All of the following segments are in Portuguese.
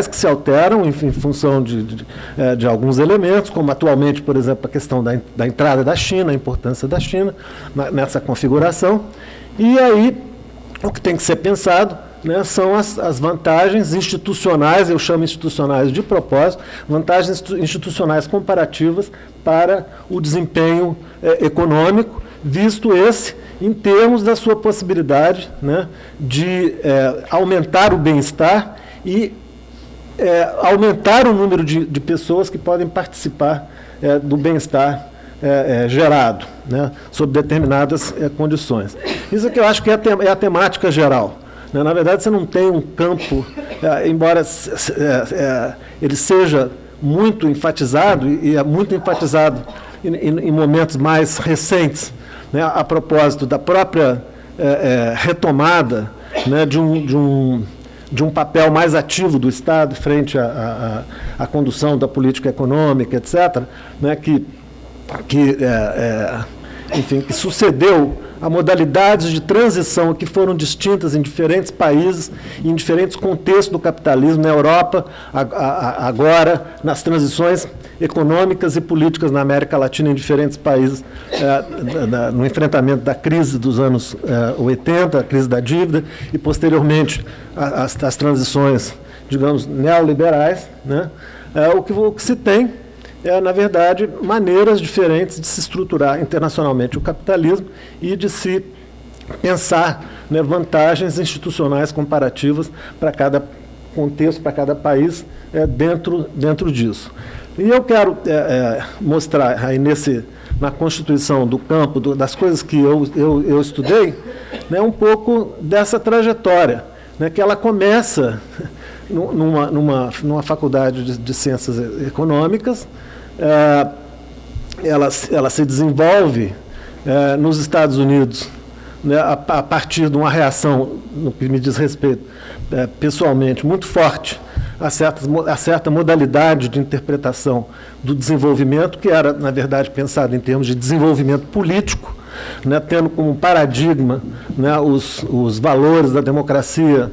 que se alteram em função de alguns elementos, como atualmente, por exemplo, a questão da entrada da China, a importância da China nessa configuração. E aí, o que tem que ser pensado, né, são as vantagens institucionais, eu chamo institucionais de propósito, vantagens institucionais comparativas para o desempenho econômico, visto esse em termos da sua possibilidade, né, de aumentar o bem-estar e aumentar o número de pessoas que podem participar do bem-estar gerado, né, sob determinadas condições. Isso que eu acho que é a temática geral. Né? Na verdade, você não tem um campo, embora ele seja muito enfatizado, e é muito enfatizado em momentos mais recentes, né, a propósito da própria retomada, né, de um papel mais ativo do Estado frente à condução da política econômica, etc., né, enfim, que sucedeu a modalidades de transição que foram distintas em diferentes países, em diferentes contextos do capitalismo, na Europa, agora, nas transições econômicas e políticas na América Latina, em diferentes países, no enfrentamento da crise dos anos 80, a crise da dívida, e, posteriormente, as transições, digamos, neoliberais, né? O que se tem na verdade, maneiras diferentes de se estruturar internacionalmente o capitalismo e de se pensar, né, vantagens institucionais comparativas para cada contexto, para cada país, dentro disso. E eu quero mostrar aí na constituição do campo, das coisas que eu estudei, né, um pouco dessa trajetória, né, que ela começa numa faculdade de ciências econômicas. Ela se desenvolve nos Estados Unidos, né, a partir de uma reação, no que me diz respeito, pessoalmente, muito forte a certa modalidade de interpretação do desenvolvimento, que era, na verdade, pensado em termos de desenvolvimento político, né, tendo como paradigma, né, os valores da democracia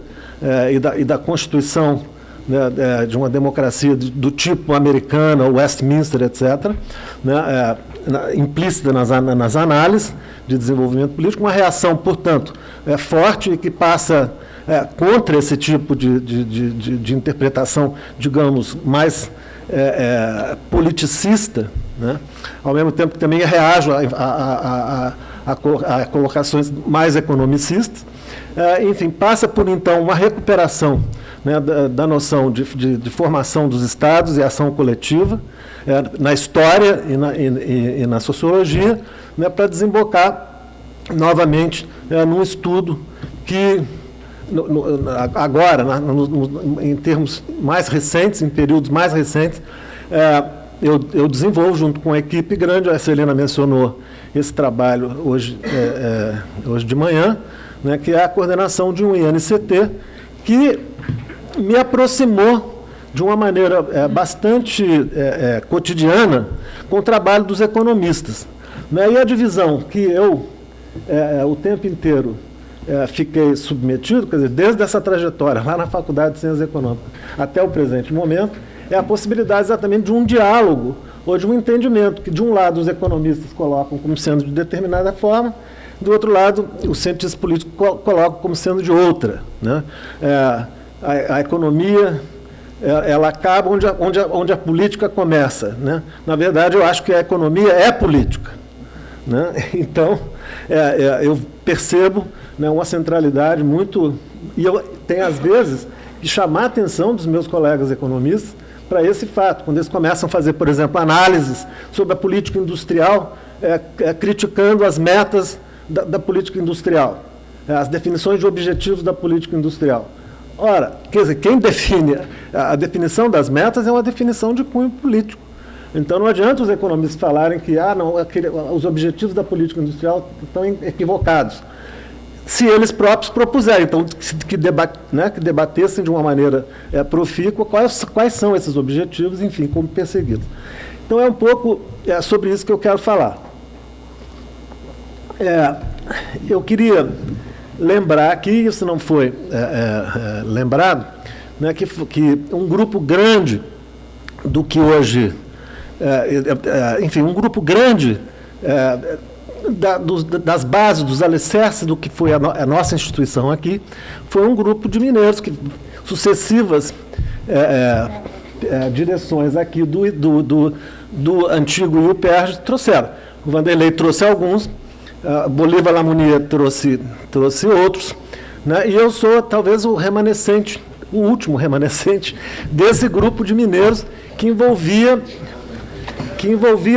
e da Constituição, né, de uma democracia do tipo americana, Westminster, etc., né, implícita nas análises de desenvolvimento político, uma reação, portanto, forte e que passa contra esse tipo de interpretação, digamos, mais politicista, né, ao mesmo tempo que também reage a colocações mais economicistas. Enfim, passa por, então, uma recuperação, né, da noção de formação dos Estados e ação coletiva, na história e na sociologia, né, para desembocar novamente num estudo que, agora, em termos mais recentes, em períodos mais recentes, eu desenvolvo junto com uma equipe grande. A Celina mencionou esse trabalho hoje de manhã, né, que é a coordenação de um INCT, que me aproximou de uma maneira bastante cotidiana com o trabalho dos economistas. Né? E a divisão que eu, o tempo inteiro, fiquei submetido, quer dizer, desde essa trajetória, lá na Faculdade de Ciências Econômicas até o presente momento, é a possibilidade exatamente de um diálogo ou de um entendimento, que de um lado os economistas colocam como sendo de determinada forma, do outro lado os cientistas políticos colocam como sendo de outra. Né? A economia, ela acaba onde a política começa. Né? Na verdade, eu acho que a economia é política. Né? Então, eu percebo, né, uma centralidade muito... E eu tenho, às vezes, que chamar a atenção dos meus colegas economistas para esse fato. Quando eles começam a fazer, por exemplo, análises sobre a política industrial, criticando as metas da política industrial, as definições de objetivos da política industrial. Ora, quer dizer, quem define a definição das metas é uma definição de cunho político. Então, não adianta os economistas falarem que os objetivos da política industrial estão equivocados, se eles próprios propuserem, então, que debatessem de uma maneira profícua quais são esses objetivos, enfim, como persegui-los. Então, é um pouco sobre isso que eu quero falar. Eu queria lembrar aqui, isso não foi lembrado, né, que um grupo grande do que hoje, enfim, um grupo grande das bases, dos alicerces do que foi a nossa instituição aqui, foi um grupo de mineiros que sucessivas direções aqui do antigo IUPERJ trouxeram. O Vanderlei trouxe alguns, Bolívar Lamounier trouxe outros, né, e eu sou talvez o remanescente, o último remanescente desse grupo de mineiros que envolvia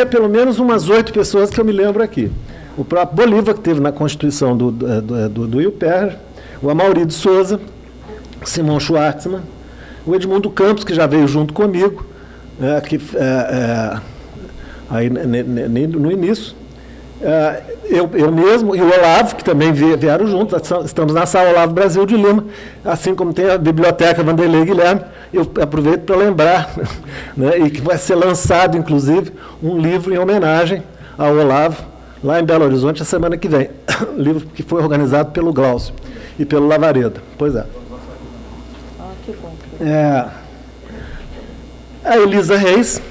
pelo menos umas 8 pessoas que eu me lembro aqui. O próprio Bolívar, que teve na Constituição do IUPERJ, o Amaury de Souza, Simão Schwartzman, o Edmundo Campos, que já veio junto comigo, aí no início, eu mesmo e o Olavo, que também vieram juntos, estamos na sala Olavo Brasil de Lima, assim como tem a Biblioteca Vanderlei Guilherme, eu aproveito para lembrar, né, e que vai ser lançado, inclusive, um livro em homenagem ao Olavo, lá em Belo Horizonte, a semana que vem. Livro que foi organizado pelo Glaucio e pelo Lavareda. Pois é. Que bom. A Elisa Reis,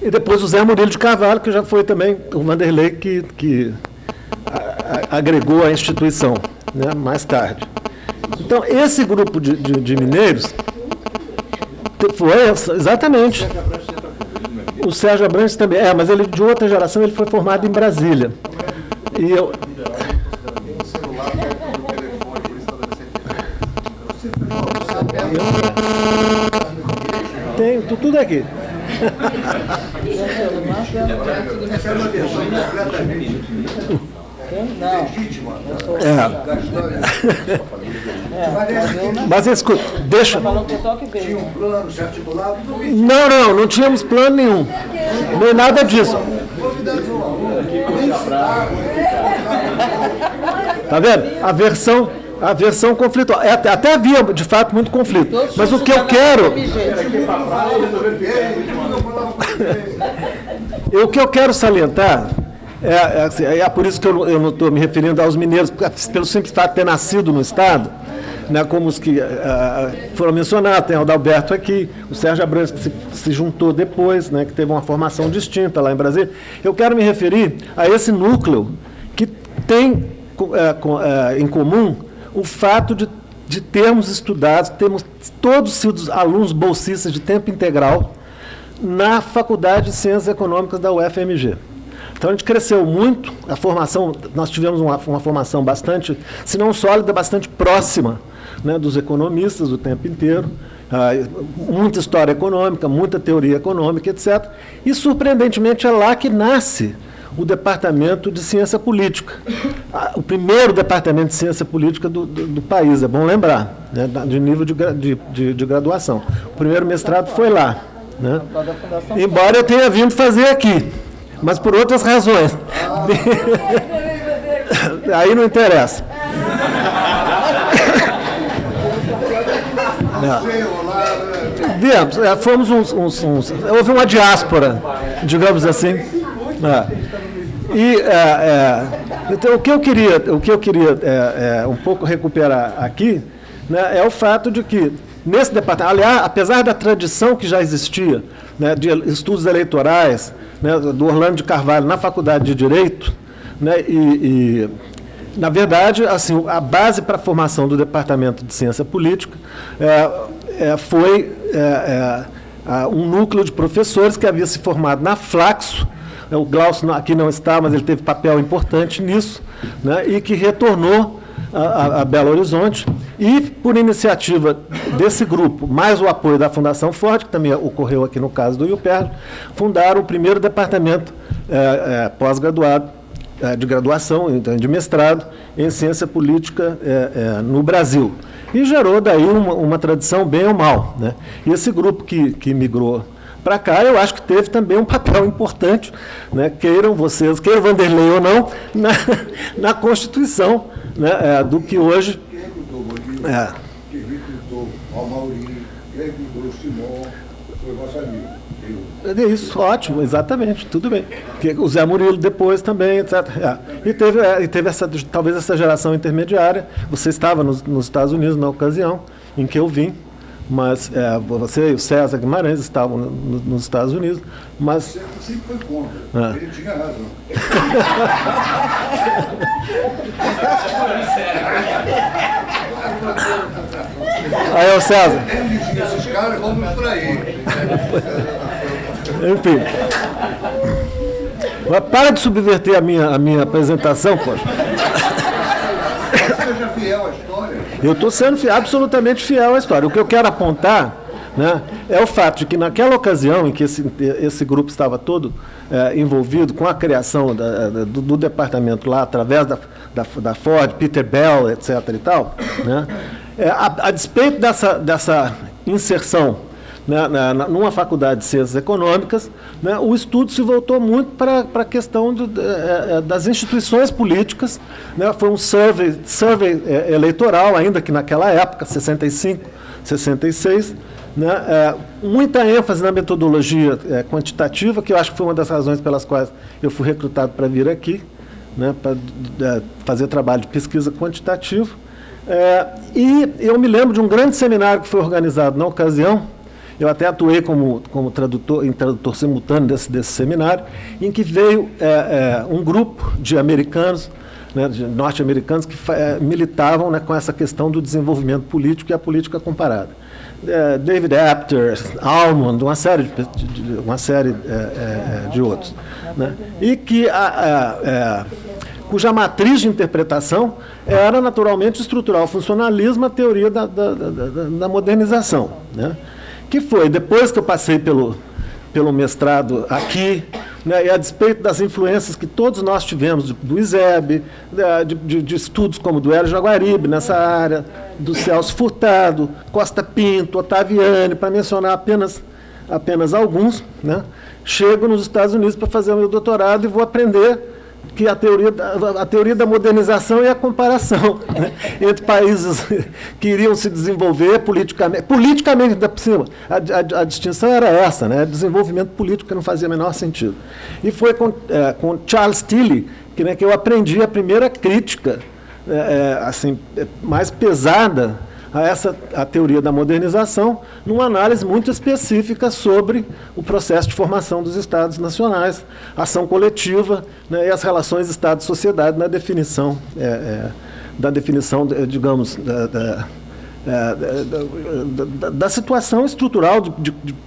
e depois o Zé Murilo de Carvalho, que já foi também o Vanderlei que agregou a instituição, né, mais tarde. Então, esse grupo de mineiros foi exatamente. O Sérgio Abrantes também, mas ele de outra geração, ele foi formado em Brasília. E eu... Tem tudo aqui. Mas escuta, deixa. Tinha um plano, se articulado? Não tínhamos plano nenhum. Nem nada disso. Tá vendo? A versão conflitual. Até havia, de fato, muito conflito. Mas o que eu quero... O que eu quero salientar, é por isso que eu não estou me referindo aos mineiros, pelo simples fato de ter nascido no Estado, né, como os que foram mencionados, tem o Adalberto aqui, o Sérgio Abrantes, que se juntou depois, né, que teve uma formação distinta lá em Brasília. Eu quero me referir a esse núcleo que tem em comum o fato de termos estudado, termos todos sido alunos bolsistas de tempo integral na Faculdade de Ciências Econômicas da UFMG. Então, a gente cresceu muito, a formação, nós tivemos uma formação bastante, se não sólida, bastante próxima, né, dos economistas o tempo inteiro, muita história econômica, muita teoria econômica, etc. E, surpreendentemente, é lá que nasce o Departamento de Ciência Política, o primeiro departamento de ciência política do país, é bom lembrar, né, de nível de graduação. O primeiro mestrado foi lá, né? Embora eu tenha vindo fazer aqui, mas por outras razões. Aí não interessa. Viemos, fomos houve uma diáspora, digamos assim. Então, o que eu queria um pouco recuperar aqui, né, é o fato de que, nesse departamento, aliás, apesar da tradição que já existia, né, de estudos eleitorais, né, do Orlando de Carvalho na Faculdade de Direito, né, na verdade, assim, a base para a formação do Departamento de Ciência Política foi um núcleo de professores que havia se formado na Flaxo. O Glaucio aqui não está, mas ele teve papel importante nisso, né, e que retornou a Belo Horizonte, e, por iniciativa desse grupo, mais o apoio da Fundação Ford, que também ocorreu aqui no caso do IUPERJ, fundaram o primeiro departamento pós-graduado, de graduação, então, de mestrado, em ciência política no Brasil. E gerou daí uma tradição bem ou mal, né? E esse grupo que migrou para cá, eu acho que teve também um papel importante, né, queiram vocês, queiram Vanderlei ou não, na Constituição, né, do que hoje... Quem recrutou o Amaury, quem recrutou o Simão, foi nosso amigo. Isso, ótimo, exatamente, tudo bem. O Zé Murilo depois também, etc. E teve talvez essa geração intermediária. Você estava nos Estados Unidos na ocasião em que eu vim, mas você e o César Guimarães estavam nos Estados Unidos, mas... Você sempre foi contra. Ele tinha razão. Aí, o César... Ele dizia, esses caras vão nos trair. Enfim. Mas para de subverter a minha apresentação, poxa. Seja fiel à história. Eu estou sendo absolutamente fiel à história. O que eu quero apontar, né, é o fato de que naquela ocasião em que esse grupo estava todo envolvido com a criação do departamento lá, através da Ford, Peter Bell, etc. e tal, né, a despeito dessa inserção, né, numa faculdade de ciências econômicas, né, o estudo se voltou muito para a questão das instituições políticas, né, foi um survey eleitoral, ainda que naquela época, 65, 66, né, muita ênfase na metodologia quantitativa, que eu acho que foi uma das razões pelas quais eu fui recrutado para vir aqui, né, para fazer trabalho de pesquisa quantitativa. E eu me lembro de um grande seminário que foi organizado na ocasião. Eu até atuei como tradutor simultâneo desse seminário, em que veio um grupo de americanos, né, de norte-americanos, que militavam, né, com essa questão do desenvolvimento político e a política comparada. David Apter, Almond, uma série de outros. Né, e que cuja matriz de interpretação era naturalmente estruturar o funcionalismo, a teoria da modernização, né? Que foi, depois que eu passei pelo mestrado aqui, né, e a despeito das influências que todos nós tivemos, do ISEB, de estudos como do Hélio Jaguaribe nessa área, do Celso Furtado, Costa Pinto, Ottaviani, para mencionar apenas alguns, né, chego nos Estados Unidos para fazer o meu doutorado e vou aprender que a teoria da modernização e a comparação, né, entre países que iriam se desenvolver politicamente ainda por cima. A distinção era essa, né, desenvolvimento político que não fazia o menor sentido. E foi com Charles Tilly que eu aprendi a primeira crítica assim, mais pesada a teoria da modernização, numa análise muito específica sobre o processo de formação dos Estados nacionais, ação coletiva, né, e as relações Estado-sociedade na definição, digamos, da situação estrutural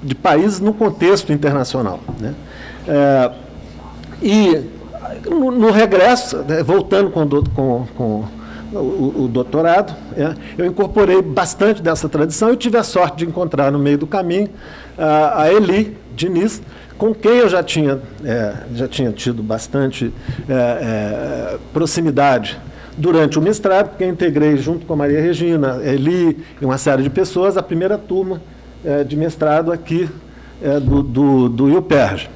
de países no contexto internacional, né. E no regresso, né, voltando com o doutorado, eu incorporei bastante dessa tradição e tive a sorte de encontrar no meio do caminho a Eli Diniz, com quem eu já tinha tido bastante proximidade durante o mestrado, porque eu integrei junto com a Maria Regina, Eli e uma série de pessoas, a primeira turma de mestrado aqui do UPERJ.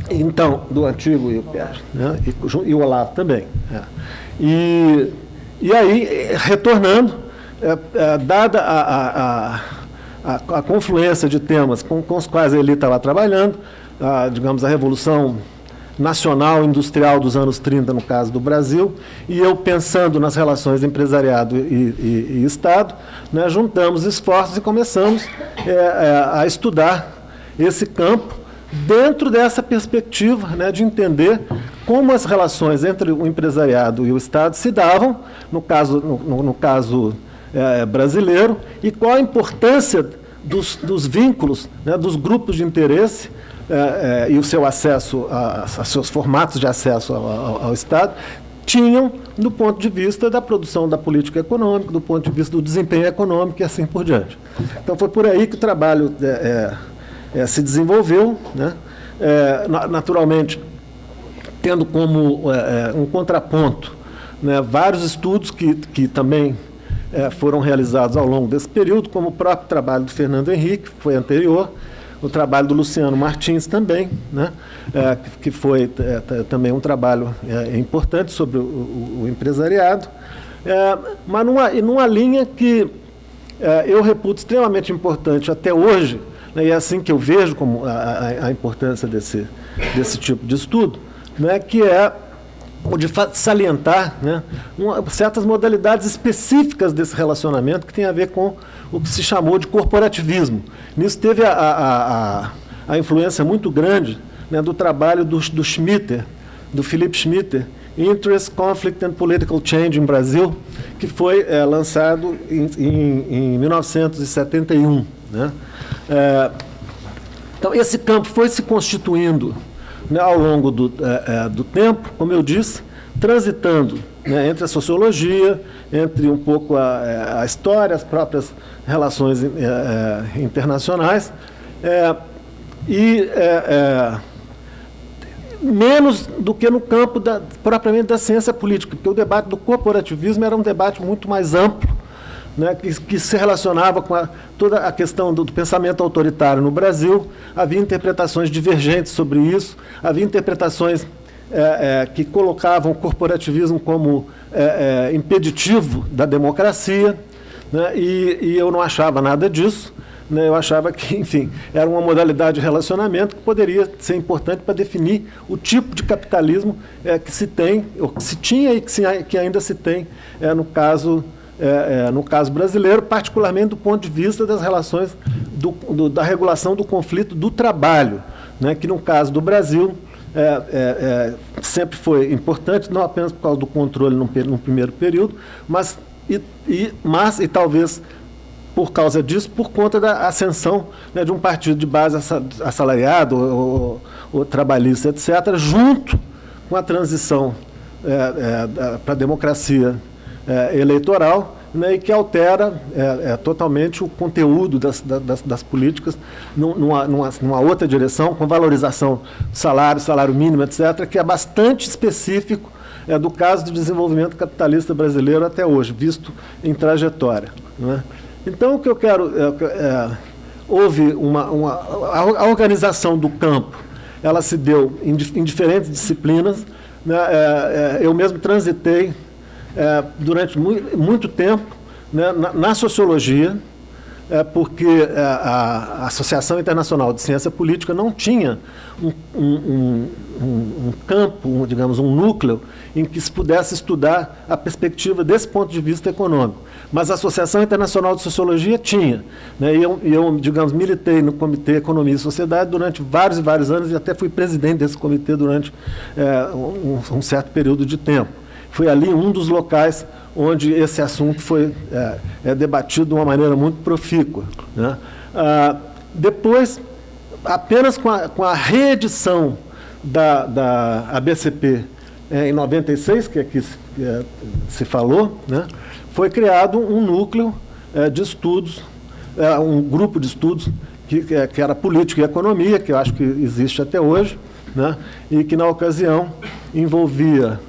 Então, do antigo UPERJ, né, e o Olavo também. E aí, retornando, dada a confluência de temas com os quais ele estava trabalhando, digamos, a Revolução Nacional Industrial dos anos 30, no caso do Brasil, e eu pensando nas relações empresariado e Estado, né, juntamos esforços e começamos a estudar esse campo dentro dessa perspectiva, né, de entender como as relações entre o empresariado e o Estado se davam, no caso brasileiro, e qual a importância dos vínculos, né, dos grupos de interesse e o seu acesso, seus formatos de acesso ao Estado, tinham do ponto de vista da produção da política econômica, do ponto de vista do desempenho econômico e assim por diante. Então foi por aí que o trabalho se desenvolveu, né, naturalmente tendo como um contraponto, né, vários estudos que também foram realizados ao longo desse período, como o próprio trabalho do Fernando Henrique, que foi anterior, o trabalho do Luciano Martins também, né, que foi também um trabalho importante sobre o empresariado, mas numa linha que eu reputo extremamente importante até hoje, né, e é assim que eu vejo como a importância desse tipo de estudo, né, que é o de salientar, né, certas modalidades específicas desse relacionamento que tem a ver com o que se chamou de corporativismo. Nisso teve a influência muito grande, né, do trabalho do Schmitter, do Philip Schmitter, Interest, Conflict and Political Change in Brasil, que foi lançado em 1971. Né? Então, esse campo foi se constituindo, né, ao longo do tempo, como eu disse, transitando, né, entre a sociologia, entre um pouco a história, as próprias relações internacionais, menos do que no campo propriamente da ciência política, porque o debate do corporativismo era um debate muito mais amplo, né, que se relacionava com toda a questão do pensamento autoritário no Brasil. Havia interpretações divergentes sobre isso, havia interpretações que colocavam o corporativismo como impeditivo da democracia, né, e eu não achava nada disso. Eu achava que, enfim, era uma modalidade de relacionamento que poderia ser importante para definir o tipo de capitalismo que se tem, ou que se tinha e que ainda se tem no caso brasileiro, particularmente do ponto de vista das relações da regulação do conflito do trabalho, né, que no caso do Brasil sempre foi importante, não apenas por causa do controle no primeiro período, mas talvez por causa disso, por conta da ascensão, né, de um partido de base assalariado ou trabalhista, etc., junto com a transição para a democracia eleitoral, né, e que altera totalmente o conteúdo das políticas numa outra direção, com valorização do salário mínimo, etc., que é bastante específico do caso do desenvolvimento capitalista brasileiro até hoje, visto em trajetória. Né? Então, o que eu quero... houve a organização do campo, ela se deu em diferentes disciplinas, né? Eu mesmo transitei durante muito tempo, né, na sociologia, porque a Associação Internacional de Ciência Política não tinha um campo, digamos, um núcleo em que se pudesse estudar a perspectiva desse ponto de vista econômico. Mas a Associação Internacional de Sociologia tinha, né, e eu, digamos, militei no Comitê Economia e Sociedade durante vários e vários anos, e até fui presidente desse comitê durante um certo período de tempo. Foi ali um dos locais onde esse assunto foi debatido de uma maneira muito profícua. Né? Depois, apenas com a reedição da ABCP em 96, que aqui se falou, né, foi criado um núcleo de estudos, um grupo de estudos que era política e economia, que eu acho que existe até hoje, né, e que, na ocasião, envolvia,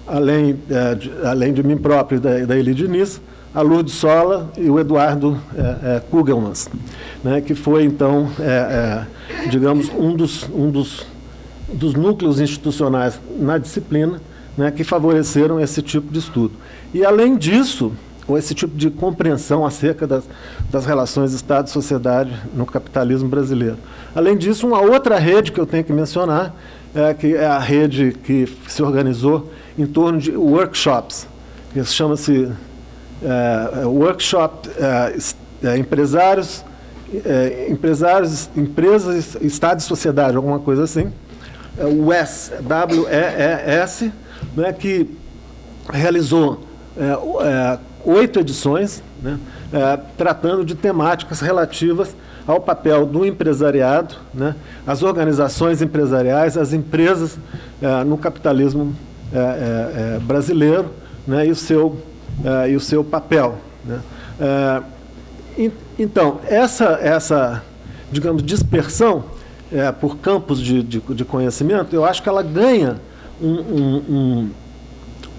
além de mim próprio e da Elie Diniz, a Lourdes Sola e o Eduardo Kugelmans, né, que foi, então, digamos, um dos núcleos institucionais na disciplina, né, que favoreceram esse tipo de estudo. E, além disso, ou esse tipo de compreensão acerca das relações Estado e sociedade no capitalismo brasileiro. Além disso, uma outra rede que eu tenho que mencionar, que é a rede que se organizou em torno de workshops, que chama-se Workshop Empresas, Estado e Sociedade, alguma coisa assim, WES, WEES, né, que realizou 8 edições, né, tratando de temáticas relativas ao papel do empresariado, né, as organizações empresariais, as empresas no capitalismo brasileiro, né, e o seu papel. Né. Então, essa digamos, dispersão por campos de conhecimento, eu acho que ela ganha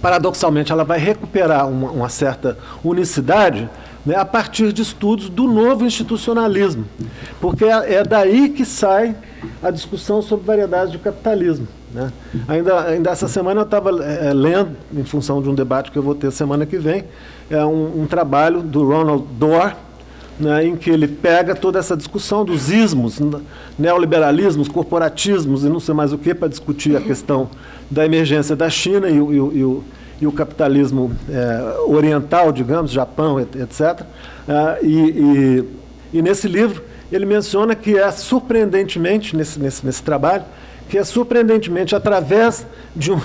paradoxalmente, ela vai recuperar uma certa unicidade, né, a partir de estudos do novo institucionalismo, porque é daí que sai a discussão sobre variedades de capitalismo. Né? Ainda essa semana eu estava lendo, em função de um debate que eu vou ter semana que vem, um trabalho do Ronald Doar, né, em que ele pega toda essa discussão dos ismos, neoliberalismos, corporatismos e não sei mais o que, para discutir a questão da emergência da China e e o capitalismo oriental, digamos, Japão, etc. E nesse livro ele menciona que é surpreendentemente, nesse trabalho, que é surpreendentemente através de um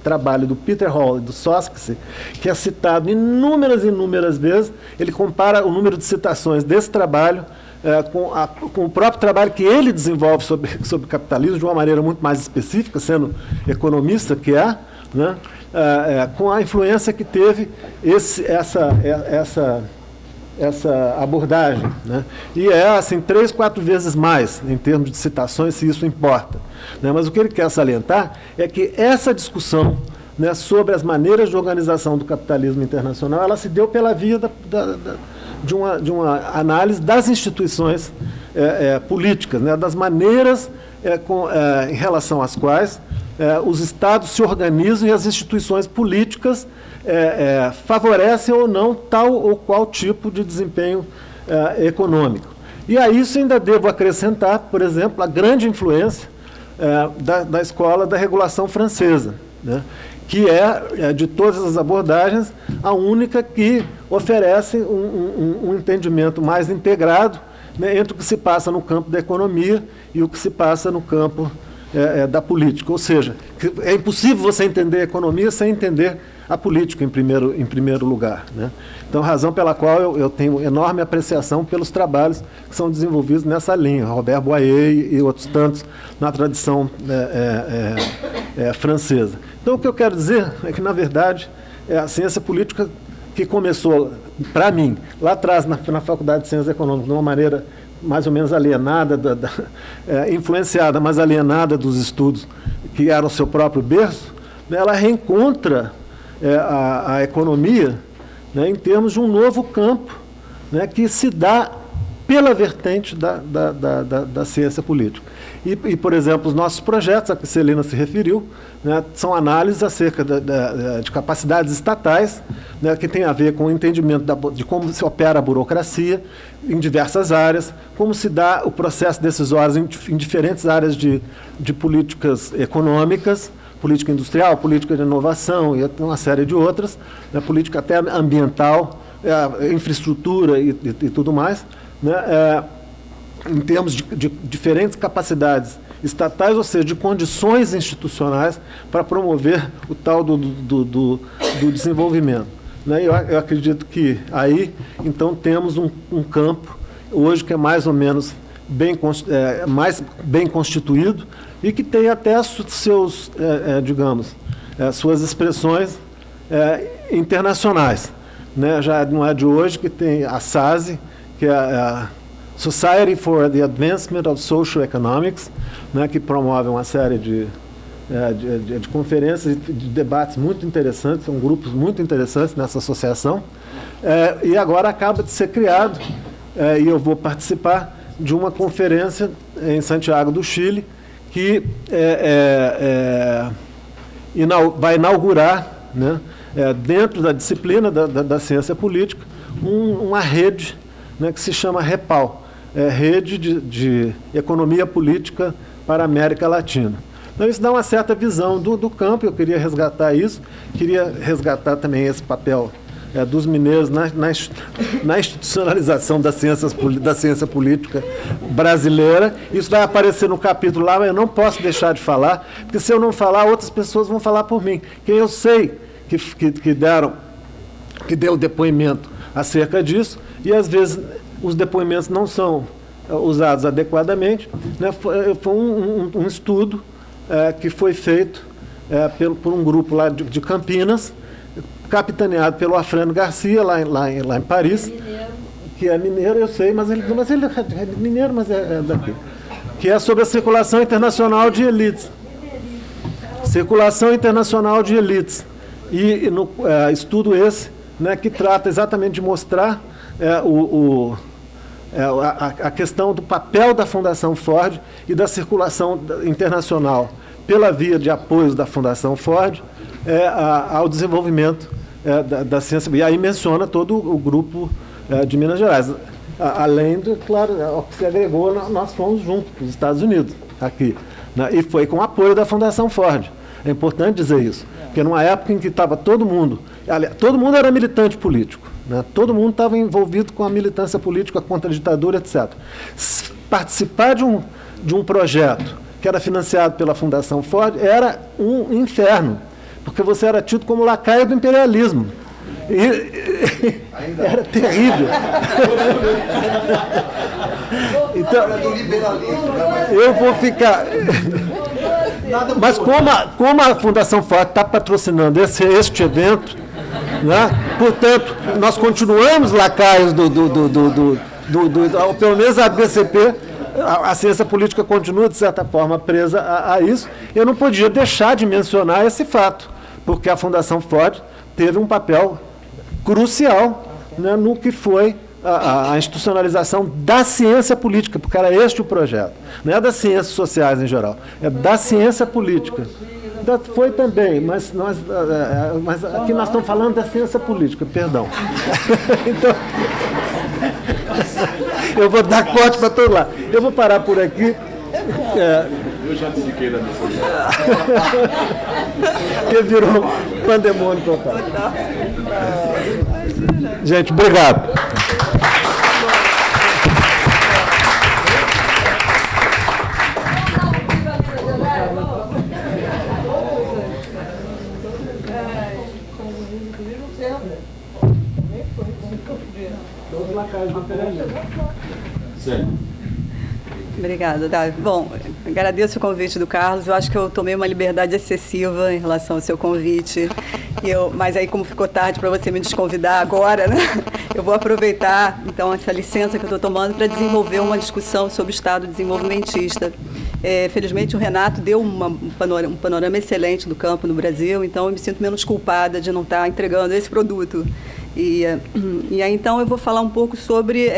trabalho do Peter Hall e do Soskyse, que é citado inúmeras vezes. Ele compara o número de citações desse trabalho com o próprio trabalho que ele desenvolve sobre capitalismo, de uma maneira muito mais específica, sendo economista que é, né, com a influência que teve essa abordagem, né? E assim 3, 4 vezes mais em termos de citações, se isso importa, né? Mas o que ele quer salientar é que essa discussão, né, sobre as maneiras de organização do capitalismo internacional, ela se deu pela via de uma análise das instituições políticas, né, das maneiras em relação às quais os Estados se organizam e as instituições políticas favorecem ou não tal ou qual tipo de desempenho econômico. E a isso ainda devo acrescentar, por exemplo, a grande influência da escola da regulação francesa, né, que de todas as abordagens, a única que oferece um entendimento mais integrado, né, entre o que se passa no campo da economia e o que se passa no campo da política. Ou seja, é impossível você entender a economia sem entender a política em primeiro lugar, né? Então, razão pela qual eu tenho enorme apreciação pelos trabalhos que são desenvolvidos nessa linha, Robert Boyer e outros tantos na tradição francesa. Então, o que eu quero dizer é que, na verdade, a ciência política que começou, para mim, lá atrás, na Faculdade de Ciências Econômicas, de uma maneira mais ou menos alienada, influenciada, mas alienada dos estudos que eram o seu próprio berço, né, ela reencontra a economia, né, em termos de um novo campo, né, que se dá pela vertente da ciência política. E, por exemplo, os nossos projetos, a que Celina se referiu, né, são análises acerca de capacidades estatais, né, que tem a ver com o entendimento de como se opera a burocracia em diversas áreas, como se dá o processo decisório em diferentes áreas de políticas econômicas, política industrial, política de inovação e uma série de outras, né, política até ambiental, infraestrutura e tudo mais, né, em termos de diferentes capacidades estatais, ou seja, de condições institucionais para promover o tal do desenvolvimento, né? Eu acredito que aí, então, temos um campo, hoje, que é mais ou menos mais bem constituído e que tem até suas expressões internacionais, né? Já não é de hoje que tem a SASE, que é a Society for the Advancement of Social Economics, né, que promove uma série de conferências e de debates muito interessantes, são grupos muito interessantes nessa associação, e agora acaba de ser criado, e eu vou participar de uma conferência em Santiago do Chile, que vai inaugurar, né, dentro da disciplina da ciência política, uma rede, né, que se chama REPAL, Rede de Economia Política para a América Latina. Então, isso dá uma certa visão do campo, eu queria resgatar isso, queria resgatar também esse papel dos mineiros na institucionalização da ciência política brasileira. Isso vai aparecer no capítulo lá, mas eu não posso deixar de falar, porque se eu não falar, outras pessoas vão falar por mim. Quem eu sei que deu depoimento acerca disso, e às vezes os depoimentos não são usados adequadamente, né? Foi um estudo que foi feito por um grupo lá de Campinas, capitaneado pelo Afrânio Garcia, lá em Paris, que é mineiro, eu sei, mas ele é mineiro, mas é daqui, que é sobre a circulação internacional de elites. Circulação internacional de elites. E no estudo esse, né, que trata exatamente de mostrar a questão do papel da Fundação Ford e da circulação internacional pela via de apoios da Fundação Ford ao desenvolvimento da ciência. E aí menciona todo o grupo de Minas Gerais. Além do, claro, o que se agregou, nós fomos juntos para os Estados Unidos, aqui, né, e foi com o apoio da Fundação Ford. É importante dizer isso, porque numa época em que estava todo mundo era militante político, né? Todo mundo estava envolvido com a militância política contra a ditadura, etc. Participar de um projeto que era financiado pela Fundação Ford era um inferno, porque você era tido como lacaio do imperialismo. Era terrível. Então, eu vou ficar... Mas como a Fundação Ford está patrocinando este evento, né? Portanto, nós continuamos lacaios pelo menos a BCP, a ciência política continua, de certa forma, presa a isso. Eu não podia deixar de mencionar esse fato, porque a Fundação Ford teve um papel crucial, né, no que foi a institucionalização da ciência política, porque era este o projeto. Não é das ciências sociais em geral, é da ciência política. Foi também, mas aqui nós estamos falando da ciência política, perdão. Então, eu vou dar corte para todo lado. Eu vou parar por aqui. Eu já fiquei da minha que virou pandemônio total. Gente, obrigado. Obrigada, Davi. Bom, agradeço o convite do Carlos. Eu acho que eu tomei uma liberdade excessiva em relação ao seu convite. Mas aí, como ficou tarde para você me desconvidar agora, né? Eu vou aproveitar, então, essa licença que eu estou tomando para desenvolver uma discussão sobre o Estado desenvolvimentista. Felizmente, o Renato deu um panorama excelente do campo no Brasil, então eu me sinto menos culpada de não estar entregando esse produto. E aí, então, eu vou falar um pouco sobre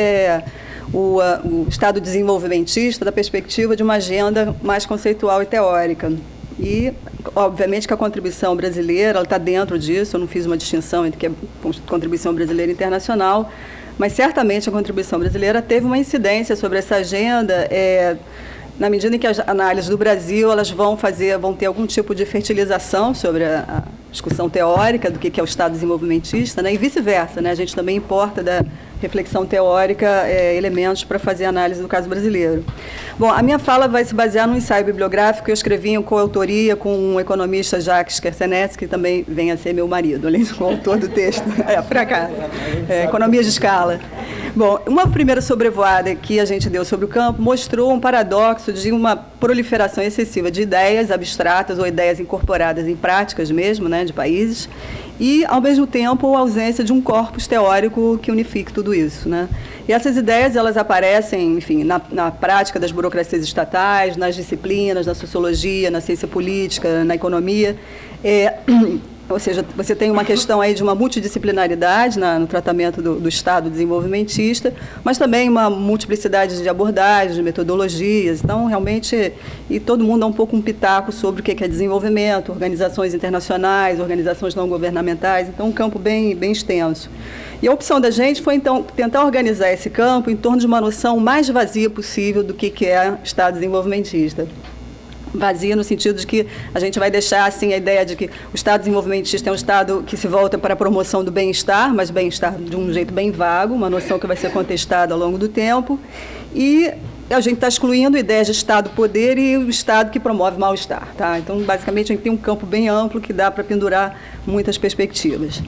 o Estado desenvolvimentista da perspectiva de uma agenda mais conceitual e teórica. E, obviamente, que a contribuição brasileira está dentro disso, eu não fiz uma distinção entre a contribuição brasileira e internacional, mas certamente a contribuição brasileira teve uma incidência sobre essa agenda, na medida em que as análises do Brasil elas vão ter algum tipo de fertilização sobre a discussão teórica do que é o Estado desenvolvimentista, né? E vice-versa, né? A gente também importa da reflexão teórica elementos para fazer análise do caso brasileiro. Bom, a minha fala vai se basear num ensaio bibliográfico que eu escrevi em coautoria com o economista Jacques Kersenetz, que também vem a ser meu marido, além de coautor do texto. Por acaso. Economia de escala. Bom, uma primeira sobrevoada que a gente deu sobre o campo mostrou um paradoxo de uma proliferação excessiva de ideias abstratas ou ideias incorporadas em práticas mesmo, né, de países, e, ao mesmo tempo, a ausência de um corpus teórico que unifique tudo isso, né? E essas ideias, elas aparecem, enfim, na prática das burocracias estatais, nas disciplinas, na sociologia, na ciência política, na economia. Ou seja, você tem uma questão aí de uma multidisciplinaridade no tratamento do Estado desenvolvimentista, mas também uma multiplicidade de abordagens, de metodologias. Então, realmente, e todo mundo dá um pouco um pitaco sobre o que é desenvolvimento, organizações internacionais, organizações não governamentais, então um campo bem extenso. E a opção da gente foi, então, tentar organizar esse campo em torno de uma noção mais vazia possível do que é Estado desenvolvimentista. Vazia no sentido de que a gente vai deixar assim a ideia de que o Estado desenvolvimentista é um Estado que se volta para a promoção do bem-estar, mas bem-estar de um jeito bem vago, uma noção que vai ser contestada ao longo do tempo, e a gente está excluindo ideias de Estado-poder e o Estado que promove mal-estar. Tá? Então, basicamente, a gente tem um campo bem amplo que dá para pendurar muitas perspectivas.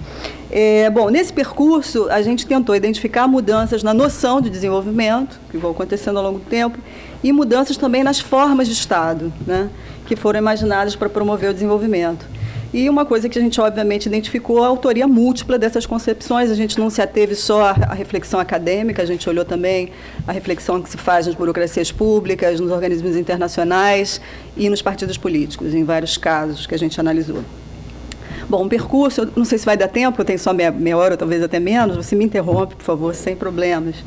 Bom, nesse percurso, a gente tentou identificar mudanças na noção de desenvolvimento, que vão acontecendo ao longo do tempo, e mudanças também nas formas de Estado, né, que foram imaginadas para promover o desenvolvimento. E uma coisa que a gente, obviamente, identificou a autoria múltipla dessas concepções. A gente não se ateve só à reflexão acadêmica, a gente olhou também a reflexão que se faz nas burocracias públicas, nos organismos internacionais e nos partidos políticos, em vários casos que a gente analisou. Bom, o percurso, eu não sei se vai dar tempo, eu tenho só meia hora, ou talvez até menos, você me interrompe, por favor, sem problemas.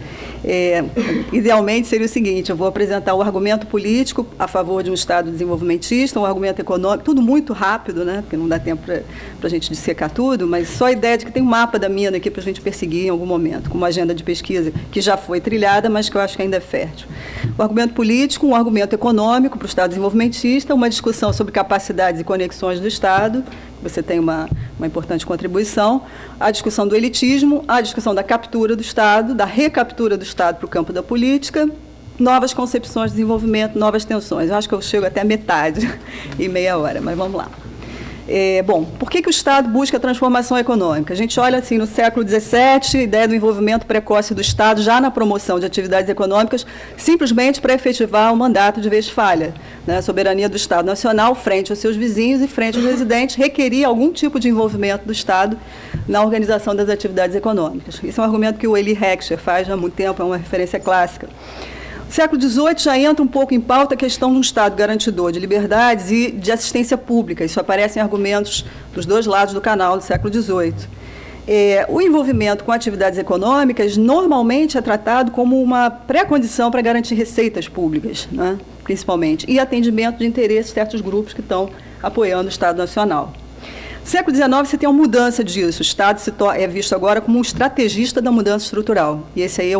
Idealmente seria o seguinte, eu vou apresentar o argumento político a favor de um Estado desenvolvimentista, um argumento econômico, tudo muito rápido, né, porque não dá tempo para a gente dissecar tudo, mas só a ideia de que tem um mapa da mina aqui para a gente perseguir em algum momento, com uma agenda de pesquisa que já foi trilhada, mas que eu acho que ainda é fértil. O argumento político, um argumento econômico para o Estado desenvolvimentista, uma discussão sobre capacidades e conexões do Estado, você tem uma importante contribuição, a discussão do elitismo, a discussão da captura do Estado, da recaptura do Estado para o campo da política, novas concepções de desenvolvimento, novas tensões. Eu acho que eu chego até a metade em meia hora, mas vamos lá. Bom, por que o Estado busca a transformação econômica? A gente olha assim, no século XVII, a ideia do envolvimento precoce do Estado já na promoção de atividades econômicas, simplesmente para efetivar o mandato de Westfália, né? A soberania do Estado Nacional frente aos seus vizinhos e frente aos residentes requeria algum tipo de envolvimento do Estado na organização das atividades econômicas. Esse é um argumento que o Elie Heckscher faz há muito tempo, é uma referência clássica. No século XVIII já entra um pouco em pauta a questão de um Estado garantidor de liberdades e de assistência pública. Isso aparece em argumentos dos dois lados do canal do século XVIII. O envolvimento com atividades econômicas normalmente é tratado como uma pré-condição para garantir receitas públicas, né, principalmente, e atendimento de interesses de certos grupos que estão apoiando o Estado Nacional. No século XIX, você tem uma mudança disso. O Estado é visto agora como um estrategista da mudança estrutural. E esse aí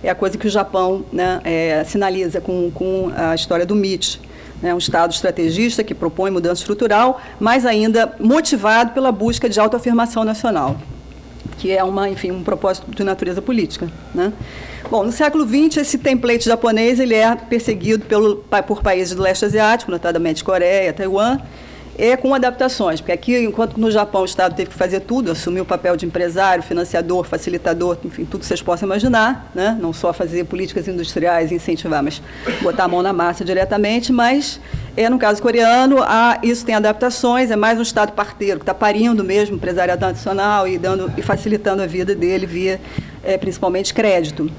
é a coisa que o Japão, né, sinaliza com a história do MIT. Né, um Estado estrategista que propõe mudança estrutural, mas ainda motivado pela busca de autoafirmação nacional, que é um propósito de natureza política. Né? Bom, no século XX, esse template japonês ele é perseguido por países do leste asiático, notadamente Coreia, Taiwan, com adaptações, porque aqui, enquanto no Japão o Estado teve que fazer tudo, assumir o papel de empresário, financiador, facilitador, enfim, tudo que vocês possam imaginar, né? Não só fazer políticas industriais e incentivar, mas botar a mão na massa diretamente, mas, no caso coreano, isso tem adaptações, é mais um Estado parteiro, que está parindo mesmo o empresariado nacional e facilitando a vida dele via, principalmente, crédito.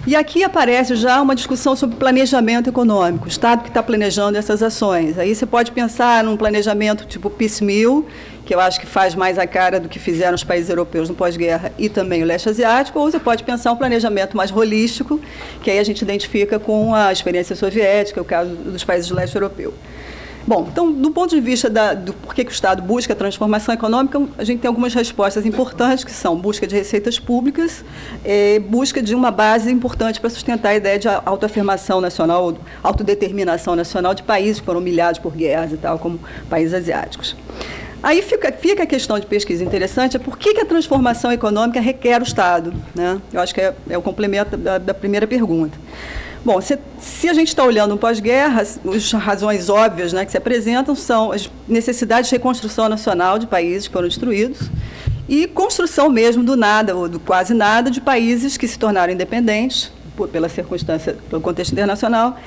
E aqui aparece já uma discussão sobre planejamento econômico, o Estado que está planejando essas ações. Aí você pode pensar num planejamento tipo piecemeal, que eu acho que faz mais a cara do que fizeram os países europeus no pós-guerra e também o leste asiático, ou você pode pensar um planejamento mais holístico, que aí a gente identifica com a experiência soviética, o caso dos países do leste europeu. Bom, então, do ponto de vista do porquê que o Estado busca a transformação econômica, a gente tem algumas respostas importantes, que são busca de receitas públicas, busca de uma base importante para sustentar a ideia de autoafirmação nacional, autodeterminação nacional de países que foram humilhados por guerras e tal, como países asiáticos. Aí fica a questão de pesquisa interessante, por que a transformação econômica requer o Estado? Né? Eu acho que é o complemento da primeira pergunta. Bom, se a gente está olhando no pós-guerra, as razões óbvias, né, que se apresentam são as necessidades de reconstrução nacional de países que foram destruídos e construção mesmo do nada, ou do quase nada, de países que se tornaram independentes, pela circunstância, pelo contexto internacional,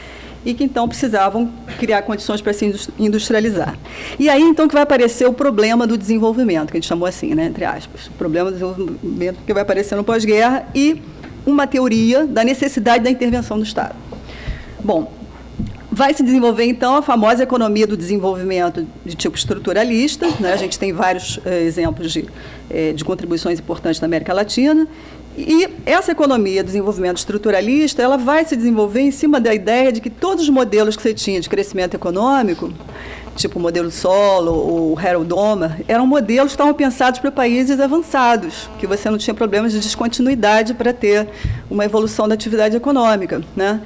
e que então precisavam criar condições para se industrializar. E aí então que vai aparecer o problema do desenvolvimento, que a gente chamou assim, né, entre aspas, o problema do desenvolvimento que vai aparecer no pós-guerra e uma teoria da necessidade da intervenção do Estado. Bom, vai se desenvolver, então, a famosa economia do desenvolvimento de tipo estruturalista, né? A gente tem vários exemplos de contribuições importantes na América Latina, e essa economia do desenvolvimento estruturalista, ela vai se desenvolver em cima da ideia de que todos os modelos que você tinha de crescimento econômico, tipo o modelo Solo ou o Harold Domer, eram modelos que estavam pensados para países avançados, que você não tinha problemas de descontinuidade para ter uma evolução da atividade econômica. Né?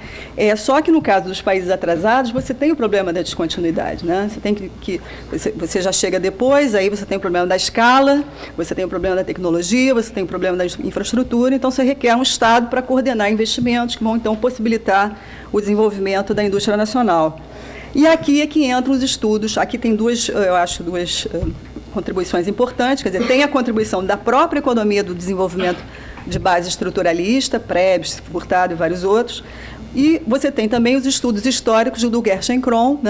Só que no caso dos países atrasados, você tem o problema da descontinuidade. Né? Você tem você já chega depois, aí você tem o problema da escala, você tem o problema da tecnologia, você tem o problema da infraestrutura, então você requer um Estado para coordenar investimentos que vão então possibilitar o desenvolvimento da indústria nacional. E aqui é que entram os estudos, aqui tem duas contribuições importantes, quer dizer, tem a contribuição da própria economia do desenvolvimento de base estruturalista, Prebs, Furtado e vários outros, e você tem também os estudos históricos do Gerschenkron, né,